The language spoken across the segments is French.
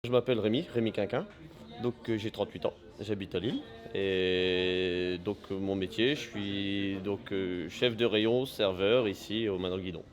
Je m'appelle Rémi Quinquin, donc j'ai 38 ans, j'habite à Lille et donc mon métier, je suis donc chef de rayon, serveur ici au Main Guidon.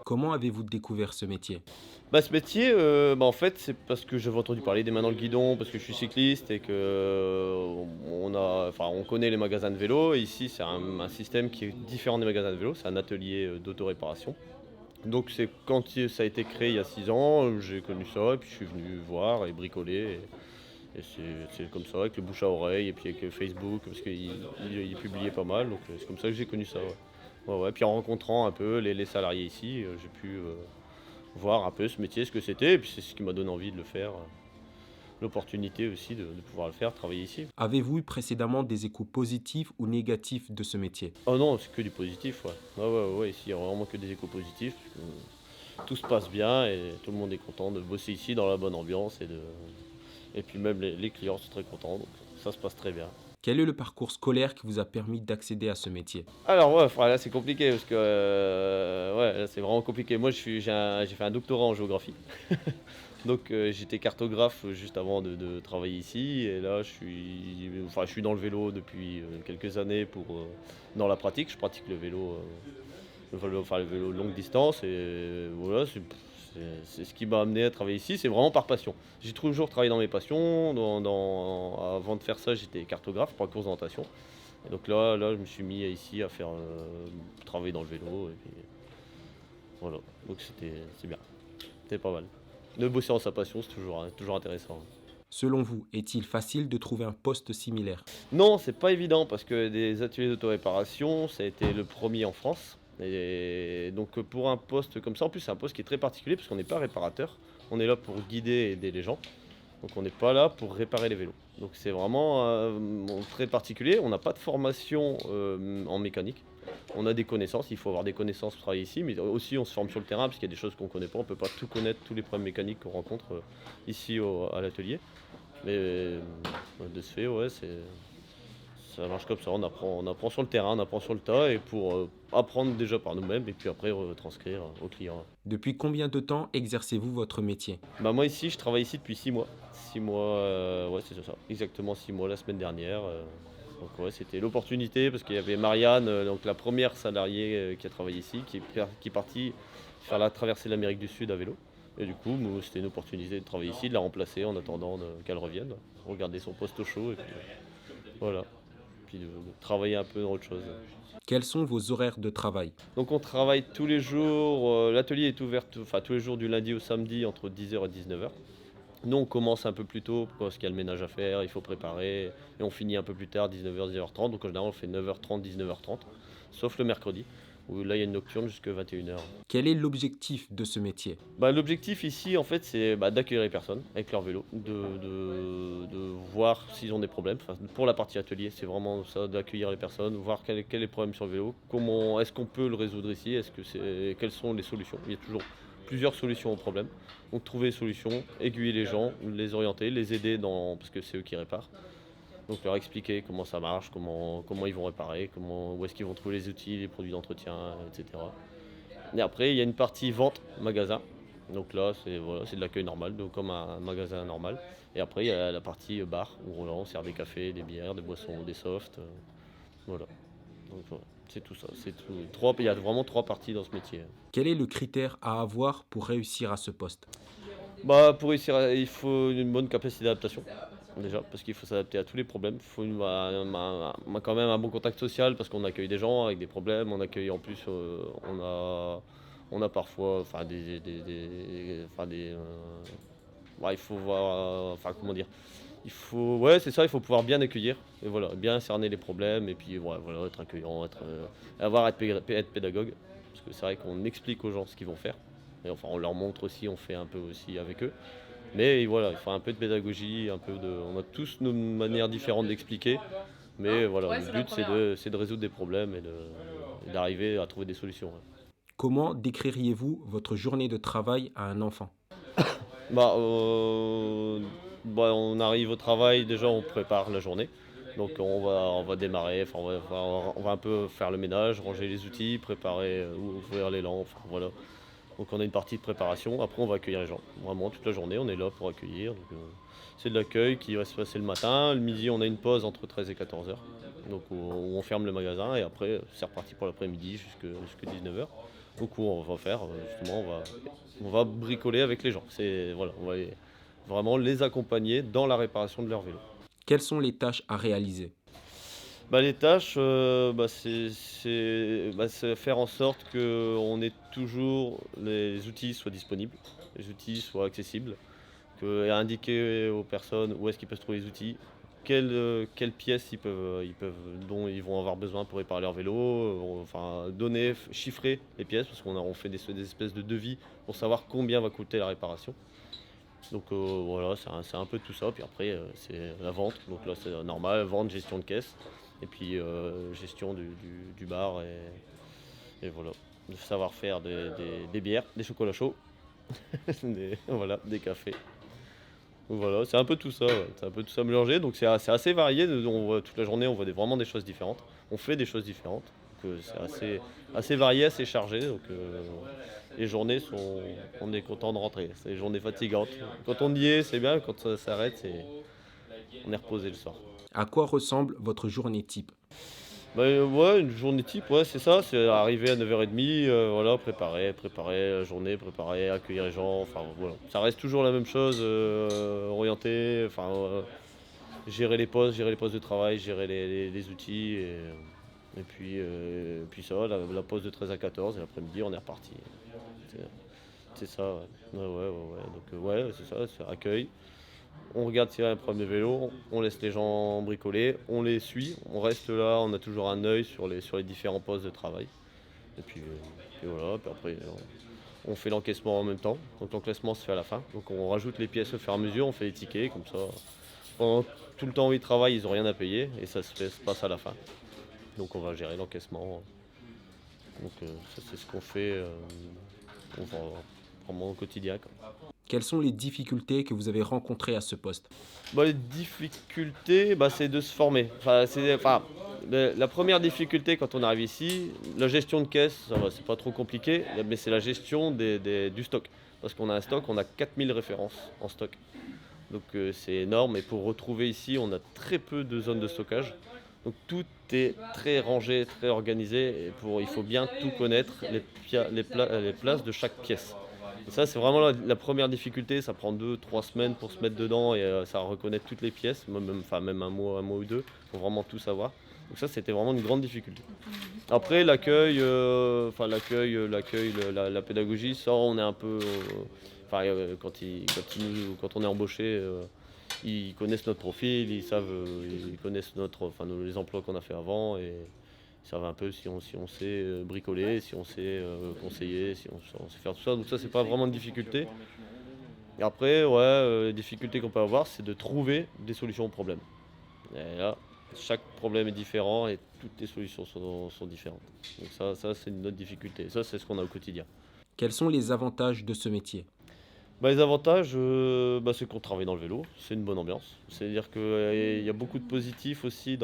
Comment avez-vous découvert ce métier? Ce métier, en fait, c'est parce que j'avais entendu parler des Mains dans le Guidon, parce que je suis cycliste et que, on connaît les magasins de vélo et ici c'est un système qui est différent des magasins de vélo, c'est un atelier, d'autoréparation. Donc c'est quand ça a été créé il y a 6 ans, j'ai connu ça et puis je suis venu voir et bricoler. Et c'est comme ça, avec le bouche à oreille, et puis avec Facebook, parce qu'il publiait pas mal, donc c'est comme ça que j'ai connu ça. Ouais. Ouais, ouais. Puis en rencontrant un peu les salariés ici, j'ai pu voir un peu ce métier, ce que c'était, et puis c'est ce qui m'a donné envie de le faire. L'opportunité aussi de pouvoir le faire, travailler ici. Avez-vous eu précédemment des échos positifs ou négatifs de ce métier? Oh non, c'est que du positif, ouais. Ouais, ouais, ouais, ici il y a vraiment que des échos positifs, parce que tout se passe bien et tout le monde est content de bosser ici dans la bonne ambiance et puis même les clients sont très contents, donc ça se passe très bien. Quel est le parcours scolaire qui vous a permis d'accéder à ce métier? Alors ouais, là c'est compliqué parce que, ouais, là c'est vraiment compliqué. Moi j'ai fait un doctorat en géographie. Donc j'étais cartographe juste avant de travailler ici et là je suis dans le vélo depuis, quelques années dans la pratique. Je pratique le vélo longue distance et voilà, c'est ce qui m'a amené à travailler ici, c'est vraiment par passion. J'ai toujours travaillé dans mes passions, avant de faire ça, j'étais cartographe pour la course d'orientation. Et donc là, je me suis mis ici à faire, travailler dans le vélo et puis voilà. Donc c'est bien, c'était pas mal. De bosser en sa passion, c'est toujours intéressant. Selon vous, est-il facile de trouver un poste similaire? Non, c'est pas évident parce que des ateliers d'autoréparation, ça a été le premier en France et donc pour un poste comme ça, en plus c'est un poste qui est très particulier parce qu'on n'est pas réparateur, on est là pour guider et aider les gens. Donc on n'est pas là pour réparer les vélos. Donc c'est vraiment, très particulier. On n'a pas de formation, en mécanique. On a des connaissances, il faut avoir des connaissances pour travailler ici, mais aussi on se forme sur le terrain parce qu'il y a des choses qu'on ne connaît pas. On ne peut pas tout connaître, tous les problèmes mécaniques qu'on rencontre, ici à l'atelier. Mais de ce fait, ouais, ça marche comme ça. On apprend sur le terrain, on apprend sur le tas et pour apprendre déjà par nous-mêmes et puis après retranscrire aux clients. Depuis combien de temps exercez-vous votre métier? Moi ici, je travaille ici depuis 6 mois. 6 mois, ouais, c'est ça, exactement 6 mois la semaine dernière. Donc ouais, c'était l'opportunité parce qu'il y avait Marianne, donc la première salariée qui a travaillé ici, qui est partie faire la traversée de l'Amérique du Sud à vélo. Et du coup, moi, c'était une opportunité de travailler ici, de la remplacer en attendant qu'elle revienne, regarder son poste au chaud et puis voilà. Puis de travailler un peu dans autre chose. Quels sont vos horaires de travail? Donc on travaille tous les jours, l'atelier est ouvert enfin tous les jours du lundi au samedi entre 10 heures et 19 heures. Nous, on commence un peu plus tôt parce qu'il y a le ménage à faire, il faut préparer, et on finit un peu plus tard, 19 h, 19 h 30. Donc en général, on fait 9 h 30, 19 h 30, sauf le mercredi, où là, il y a une nocturne jusqu'à 21 h. Quel est l'objectif de ce métier? L'objectif ici, en fait, c'est d'accueillir les personnes avec leur vélo, de voir s'ils ont des problèmes. Enfin, pour la partie atelier, c'est vraiment ça, d'accueillir les personnes, voir quel est le problème sur le vélo, comment est-ce qu'on peut le résoudre ici, quelles sont les solutions. Il y a toujours plusieurs solutions au problème. Donc trouver les solutions, aiguiller les gens, les orienter, les aider parce que c'est eux qui réparent. Donc leur expliquer comment ça marche, comment ils vont réparer, où est-ce qu'ils vont trouver les outils, les produits d'entretien, etc. Et après, il y a une partie vente magasin. Donc là, c'est de l'accueil normal, donc comme un magasin normal. Et après, il y a la partie bar, où là, on sert des cafés, des bières, des boissons, des softs. Voilà. Donc voilà, c'est tout ça. C'est tout. Il y a vraiment trois parties dans ce métier. Quel est le critère à avoir pour réussir à ce poste? Pour réussir, il faut une bonne capacité d'adaptation. Déjà, parce qu'il faut s'adapter à tous les problèmes. Il faut quand même un bon contact social parce qu'on accueille des gens avec des problèmes. On accueille en plus, on a parfois, il faut voir, comment dire, ouais, c'est ça, il faut pouvoir bien accueillir et voilà, bien cerner les problèmes et puis ouais, voilà, être accueillant, être pédagogue, parce que c'est vrai qu'on explique aux gens ce qu'ils vont faire et enfin on leur montre aussi, on fait un peu aussi avec eux. Mais voilà, il faut un peu de pédagogie, on a tous nos manières différentes d'expliquer, mais voilà, Ouais, le c'est la but première, ouais. c'est de résoudre des problèmes et d'arriver à trouver des solutions. Ouais. Comment décririez-vous votre journée de travail à un enfant? Bah, heu, on arrive au travail, déjà on prépare la journée. Donc on va démarrer, enfin on va un peu faire le ménage, ranger les outils, préparer, ouvrir les lampes, enfin voilà. Donc on a une partie de préparation, après on va accueillir les gens. Vraiment toute la journée, on est là pour accueillir. Donc, c'est de l'accueil qui va se passer le matin. Le midi, on a une pause entre 13 et 14 heures. Donc où on ferme le magasin et après c'est reparti pour l'après-midi jusqu'à 19 heures. Donc où on va faire justement, on va bricoler avec les gens. Voilà, on va vraiment les accompagner dans la réparation de leur vélo. Quelles sont les tâches à réaliser? Bah, les tâches, c'est faire en sorte qu'on ait toujours les outils soient disponibles, les outils soient accessibles, et indiquer aux personnes où est-ce qu'ils peuvent trouver les outils, quelles pièces dont ils vont avoir besoin pour réparer leur vélo, enfin donner, chiffrer les pièces, parce qu'on fait des espèces de devis pour savoir combien va coûter la réparation. Donc voilà, c'est un peu tout ça. Puis après, c'est la vente. Donc là, c'est normal, vente, gestion de caisse. Et puis gestion du bar. Et voilà, le savoir-faire des bières, des chocolats chauds, voilà, des cafés. Donc voilà, c'est un peu tout ça, ouais. C'est un peu tout ça mélangé. Donc c'est assez varié. Toute la journée, on voit vraiment des choses différentes. On fait des choses différentes. Donc c'est assez varié, assez chargé. Donc les journées on est content de rentrer. C'est des journées fatigantes. Quand on y est, c'est bien. Quand ça s'arrête, on est reposé le soir. À quoi ressemble votre journée type? Bah, ouais, une journée type, ouais, c'est ça. C'est arriver à 9h30, voilà, préparer la journée, accueillir les gens. Enfin voilà, ça reste toujours la même chose, orienté. Enfin, gérer les postes de travail, gérer les outils. Et puis ça, la pause de 13 à 14 et l'après-midi, on est reparti. C'est c'est ça, ouais. Ouais. Donc, ouais, c'est ça, c'est accueil. On regarde s'il y a un problème de vélo, on laisse les gens bricoler, on les suit, on reste là, on a toujours un œil sur les différents postes de travail. Et puis voilà, puis après, on fait l'encaissement en même temps. Donc l'encaissement se fait à la fin. Donc on rajoute les pièces au fur et à mesure, on fait les tickets, comme ça. Pendant tout le temps où ils travaillent, ils n'ont rien à payer et ça se passe à la fin. Donc on va gérer l'encaissement. Donc ça c'est ce qu'on fait vraiment au quotidien, quoi. Quelles sont les difficultés que vous avez rencontrées à ce poste? Bah, les difficultés, c'est de se former. La première difficulté quand on arrive ici, la gestion de caisse, ça va, c'est pas trop compliqué, mais c'est la gestion du stock. Parce qu'on a un stock, on a 4000 références en stock. Donc c'est énorme et pour retrouver ici, on a très peu de zones de stockage. Donc tout est très rangé, très organisé et il faut bien tout connaître, les places de chaque pièce. Et ça, c'est vraiment la première difficulté. Ça prend 2, 3 semaines pour se mettre dedans et ça reconnaître toutes les pièces, même un mois ou deux, pour vraiment tout savoir. Donc ça, c'était vraiment une grande difficulté. Après, la pédagogie, ça, on est un peu. Quand on est embauché, ils connaissent notre profil, ils connaissent les emplois qu'on a fait avant et ils savent un peu si on sait bricoler, si on sait conseiller, si on sait faire tout ça. Donc ça, c'est pas vraiment une difficulté. Et après, ouais, les difficultés qu'on peut avoir, c'est de trouver des solutions aux problèmes. Et là, chaque problème est différent et toutes les solutions sont différentes. Donc ça c'est une autre difficulté. Ça, c'est ce qu'on a au quotidien. Quels sont les avantages de ce métier? Les avantages, c'est qu'on travaille dans le vélo, c'est une bonne ambiance. C'est-à-dire qu'il y a beaucoup de positifs aussi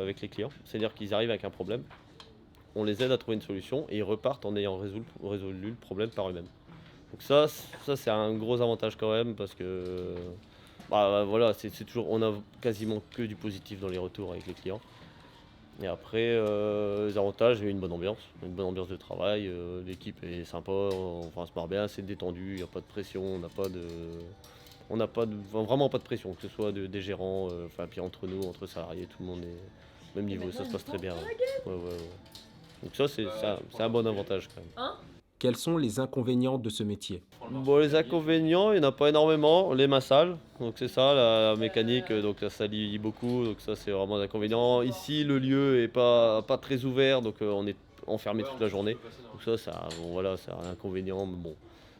avec les clients. C'est-à-dire qu'ils arrivent avec un problème, on les aide à trouver une solution et ils repartent en ayant résolu le problème par eux-mêmes. Donc ça c'est un gros avantage quand même parce que voilà, c'est toujours, on a quasiment que du positif dans les retours avec les clients. Et après, les avantages, il y a une bonne ambiance de travail, l'équipe est sympa, on se marre bien, c'est détendu, il n'y a pas de pression, vraiment pas de pression, que ce soit des gérants, puis entre nous, entre salariés, tout le monde est au même niveau, ça se passe très bien. Ouais. Donc ça, c'est un bon avantage quand même. Quels sont les inconvénients de ce métier? Bon, les inconvénients, il n'y en a pas énormément. Les mains sales, donc c'est ça, la mécanique, donc ça salit beaucoup, donc ça c'est vraiment un inconvénient. Ici, le lieu est pas très ouvert, donc on est enfermé toute la journée. Donc bon, voilà, c'est un inconvénient, mais bon,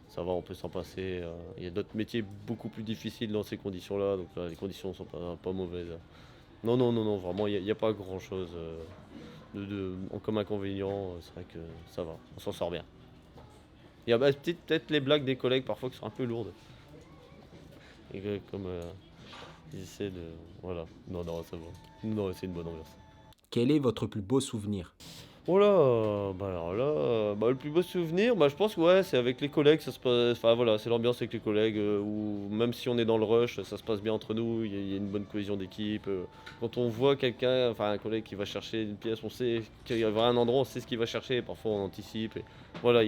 ça va, on peut s'en passer. Il y a d'autres métiers beaucoup plus difficiles dans ces conditions-là, donc là, les conditions sont pas mauvaises. Non, vraiment, il y a pas grand-chose comme inconvénient. C'est vrai que ça va, on s'en sort bien. Il y a peut-être les blagues des collègues parfois qui sont un peu lourdes. Et comme ils essaient de. Voilà. Non, ça va. Non, c'est une bonne ambiance. Quel est votre plus beau souvenir? Oh là, bah alors là, bah, le plus beau souvenir, bah, je pense que ouais, c'est avec les collègues, ça se passe enfin voilà, c'est l'ambiance avec les collègues, où même si on est dans le rush, ça se passe bien entre nous, il y a une bonne cohésion d'équipe, quand on voit quelqu'un, enfin un collègue qui va chercher une pièce, on sait qu'il y aura un endroit, on sait ce qu'il va chercher, parfois on anticipe et voilà,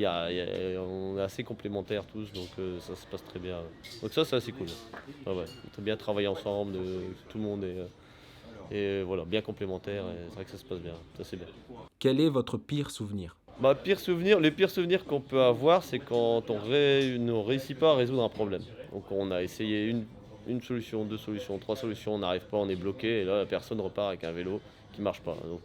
on est assez complémentaires tous, donc ça se passe très bien, ouais. Donc ça, c'est assez cool. Ouais, ouais, très bien travailler ensemble, tout le monde est, voilà, bien complémentaire et c'est vrai que ça se passe bien, ça c'est bien. Quel est votre pire souvenir? Bah, les pires souvenirs qu'on peut avoir, c'est quand ne réussit pas à résoudre un problème. Donc on a essayé une solution, 2 solutions, 3 solutions, on n'arrive pas, on est bloqué et là la personne repart avec un vélo qui marche pas. Donc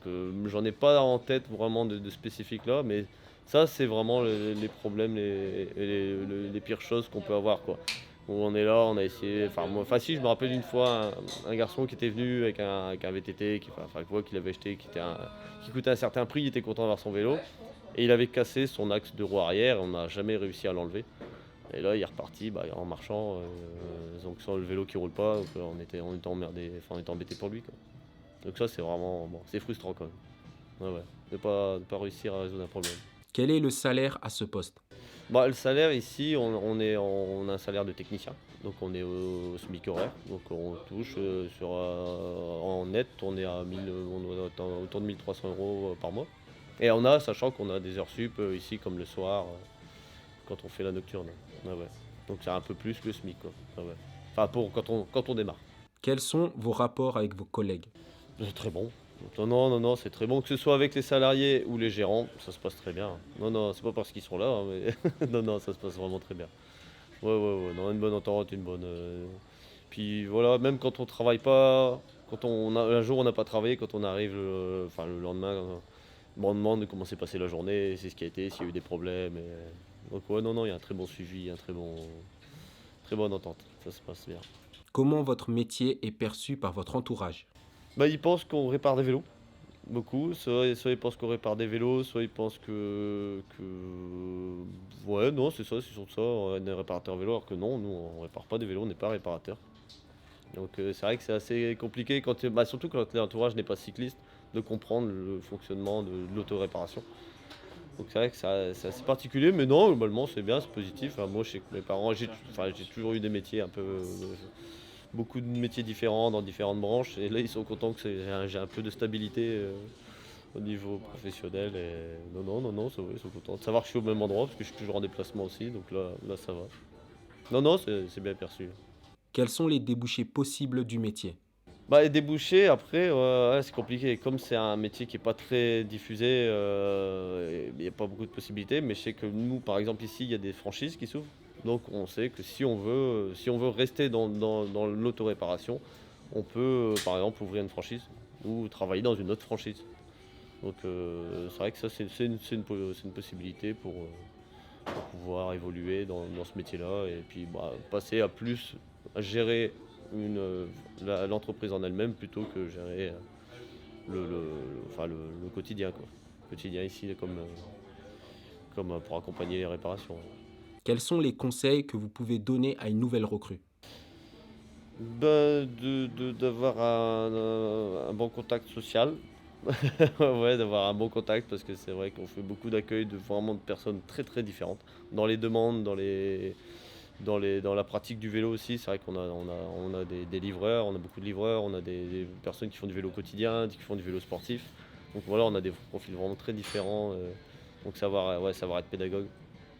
j'en ai pas en tête vraiment de spécifiques là, mais ça c'est vraiment les problèmes, les pires choses qu'on peut avoir quoi. Où on est là, on a essayé, enfin si je me rappelle une fois un garçon qui était venu avec un VTT, quoi, qu'il avait acheté, qui coûtait un certain prix, il était content d'avoir son vélo. Et il avait cassé son axe de roue arrière, on n'a jamais réussi à l'enlever. Et là, il est reparti bah, en marchant, donc sans le vélo qui roule pas, donc, on était emmerdé, enfin on était embêté pour lui, quoi. Donc ça, c'est vraiment, bon, c'est frustrant quand même. Ouais, ouais, de pas réussir à résoudre un problème. Quel est le salaire à ce poste? Bah, le salaire ici, on a un salaire de technicien, donc on est au SMIC horaire, donc on touche en net, on est à 1000, on doit être autour de 1 300 € par mois. Et sachant qu'on a des heures sup ici comme le soir, quand on fait la nocturne. Ah ouais. Donc c'est un peu plus que le SMIC quoi. Ah ouais. Enfin pour quand on démarre. Quels sont vos rapports avec vos collègues? C'est très bon. Non, non, non, non, c'est très bon, que ce soit avec les salariés ou les gérants, ça se passe très bien. Non, non, c'est pas parce qu'ils sont là, hein, mais non, non, ça se passe vraiment très bien. Ouais, ouais, ouais, non, une bonne entente, une bonne. Puis voilà, même quand on travaille pas, un jour on n'a pas travaillé, quand on arrive, le lendemain, bon, on demande comment s'est passée la journée, c'est ce qui a été, s'il y a eu des problèmes. Donc ouais, non, non, il y a un très bon suivi, très bonne entente, ça se passe bien. Comment votre métier est perçu par votre entourage? Bah, ils pensent qu'on répare des vélos, beaucoup. Soit ils pensent qu'on répare des vélos, soit ils pensent ouais, non, c'est surtout ça, on est réparateur vélo, alors que non, nous, on répare pas des vélos, on n'est pas réparateur. Donc c'est vrai que c'est assez compliqué, bah, surtout quand l'entourage n'est pas cycliste, de comprendre le fonctionnement de l'autoréparation. Donc c'est vrai que c'est assez particulier, mais non, globalement c'est bien, c'est positif. Enfin, moi je sais que mes parents, j'ai toujours eu des métiers un peu, beaucoup de métiers différents dans différentes branches, et là ils sont contents que j'ai un peu de stabilité au niveau professionnel. Et non, non, non, non, ça va, ils sont contents de savoir que je suis au même endroit, parce que je suis toujours en déplacement aussi, donc là ça va. Non, non, c'est bien perçu. Quels sont les débouchés possibles du métier? Bah, les débouchés après, ouais, c'est compliqué. Comme c'est un métier qui est pas très diffusé, il y a pas beaucoup de possibilités. Mais je sais que nous, par exemple, ici, il y a des franchises qui s'ouvrent. Donc on sait que si on veut rester dans l'autoréparation, on peut, par exemple, ouvrir une franchise ou travailler dans une autre franchise. Donc c'est vrai que ça, c'est une possibilité pour pouvoir évoluer dans ce métier-là et puis bah, passer à gérer l'entreprise en elle-même plutôt que gérer le quotidien, quoi. Le quotidien ici, comme pour accompagner les réparations. Quels sont les conseils que vous pouvez donner à une nouvelle recrue? Bah, d'avoir un bon contact social. Ouais, d'avoir un bon contact parce que c'est vrai qu'on fait beaucoup d'accueil de personnes très très différentes dans les demandes, dans la pratique du vélo aussi. C'est vrai qu'on a des livreurs, on a beaucoup de livreurs, on a des personnes qui font du vélo quotidien, qui font du vélo sportif. Donc voilà, on a des profils vraiment très différents. Donc savoir être pédagogue,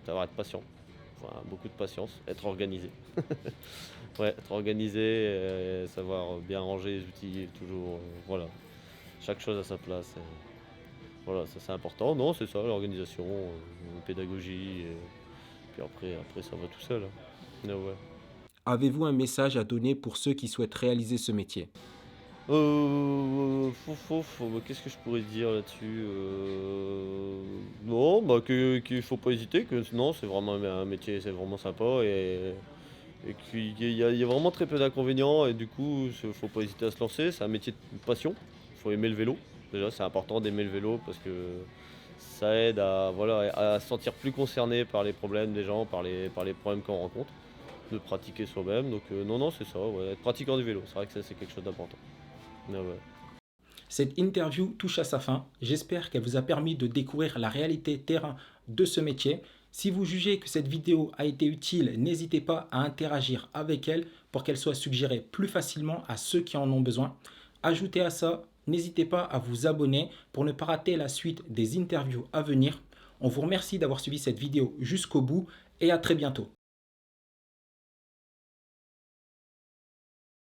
savoir être patient, enfin, beaucoup de patience, être organisé. Ouais, être organisé, savoir bien ranger les outils, toujours, voilà, chaque chose à sa place. Voilà, ça c'est important. Non, c'est ça, l'organisation, pédagogie, et puis après ça va tout seul, hein. Ah ouais. Avez-vous un message à donner pour ceux qui souhaitent réaliser ce métier? Qu'est-ce que je pourrais dire là-dessus? Non, bah, qu'il faut pas hésiter, que non, c'est vraiment un métier, c'est vraiment sympa et qu'il y a vraiment très peu d'inconvénients et du coup, faut pas hésiter à se lancer. C'est un métier de passion, il faut aimer le vélo. Déjà, c'est important d'aimer le vélo parce que ça aide à se sentir plus concerné par les problèmes des gens, par les problèmes qu'on rencontre, de pratiquer soi-même. Donc non, non, c'est ça, ouais, être pratiquant du vélo, c'est vrai que ça, c'est quelque chose d'important. Ah ouais. Cette interview touche à sa fin. J'espère qu'elle vous a permis de découvrir la réalité terrain de ce métier. Si vous jugez que cette vidéo a été utile, n'hésitez pas à interagir avec elle pour qu'elle soit suggérée plus facilement à ceux qui en ont besoin. Ajoutez à ça, n'hésitez pas à vous abonner pour ne pas rater la suite des interviews à venir. On vous remercie d'avoir suivi cette vidéo jusqu'au bout et à très bientôt.